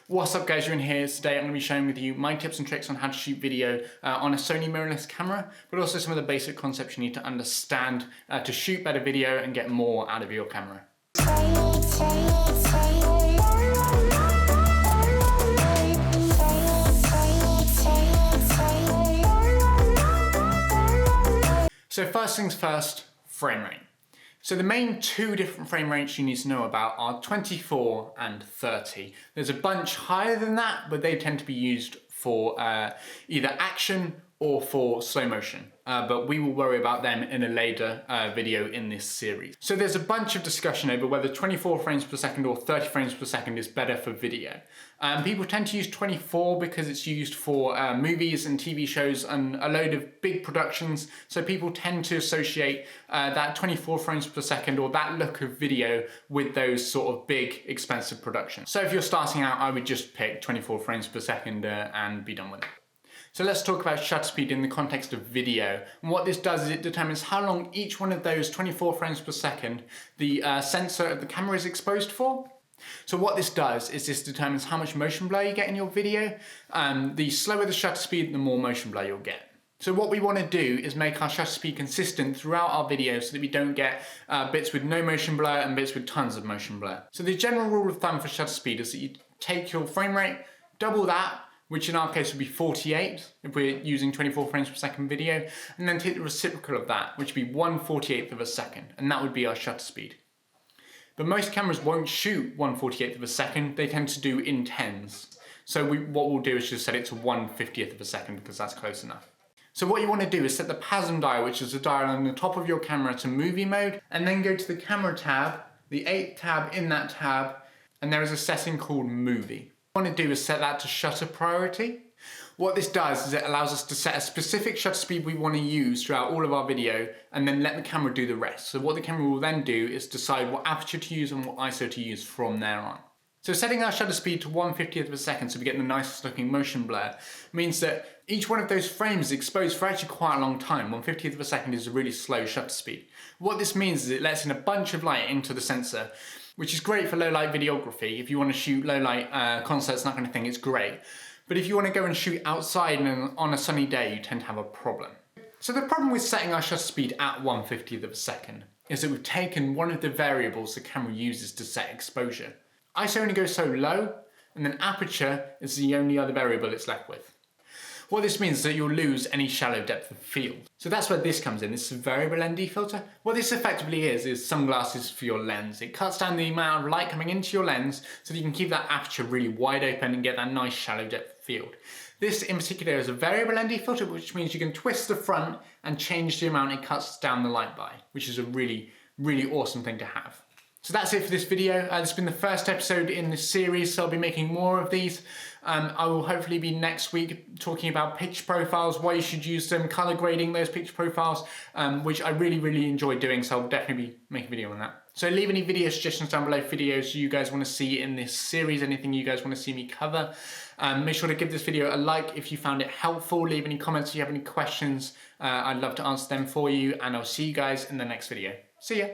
What's up guys, you're in here. Today I'm going to be sharing with you my tips and tricks on how to shoot video on a Sony mirrorless camera, but also some of the basic concepts you need to understand to shoot better video and get more out of your camera. So first things first, frame rate. So the main two different frame rates you need to know about are 24 and 30. There's a bunch higher than that, but they tend to be used for either action or for slow motion. But we will worry about them in a later video in this series. So there's a bunch of discussion over whether 24 frames per second or 30 frames per second is better for video. People tend to use 24 because it's used for movies and TV shows and a load of big productions. So people tend to associate that 24 frames per second or that look of video with those sort of big, expensive productions. So if you're starting out, I would just pick 24 frames per second and be done with it. So let's talk about shutter speed in the context of video. And what this does is it determines how long each one of those 24 frames per second the sensor of the camera is exposed for. So what this does is this determines how much motion blur you get in your video. The slower the shutter speed, the more motion blur you'll get. So what we want to do is make our shutter speed consistent throughout our video so that we don't get bits with no motion blur and bits with tons of motion blur. So the general rule of thumb for shutter speed is that you take your frame rate, double that, which in our case would be 48 if we're using 24 frames per second video, and then take the reciprocal of that, which would be 1/48th of a second, and that would be our shutter speed. But most cameras won't shoot 1/48th of a second, they tend to do in tens. So what we'll do is just set it to 1/50th of a second because that's close enough. So what you want to do is set the PASM dial, which is the dial on the top of your camera, to movie mode, and then go to the camera tab, the 8th tab in that tab, and there is a setting called movie. What you want to do is set that to shutter priority. What this does is it allows us to set a specific shutter speed we want to use throughout all of our video and then let the camera do the rest. So what the camera will then do is decide what aperture to use and what ISO to use from there on. So setting our shutter speed to 1/50th of a second so we get the nicest looking motion blur means that each one of those frames is exposed for actually quite a long time. 1/50th of a second is a really slow shutter speed. What this means is it lets in a bunch of light into the sensor, which is great for low light videography. If you want to shoot low light concerts and that kind of thing, it's great. But if you want to go and shoot outside and on a sunny day, you tend to have a problem. So the problem with setting our shutter speed at 1/50th of a second is that we've taken one of the variables the camera uses to set exposure. ISO only goes so low, and then aperture is the only other variable it's left with. What this means is that you'll lose any shallow depth of field. So that's where this comes in, this is a variable ND filter. What this effectively is sunglasses for your lens. It cuts down the amount of light coming into your lens so that you can keep that aperture really wide open and get that nice shallow depth of field. This in particular is a variable ND filter, which means you can twist the front and change the amount it cuts down the light by, which is a really, really awesome thing to have. So that's it for this video. This has been the first episode in this series, so I'll be making more of these. I will hopefully be next week talking about picture profiles, why you should use them, color grading those picture profiles, which I really, really enjoy doing, so I'll definitely be making a video on that. So leave any video suggestions down below, videos you guys want to see in this series, anything you guys want to see me cover. Make sure to give this video a like if you found it helpful. Leave any comments if you have any questions. I'd love to answer them for you, and I'll see you guys in the next video. See ya!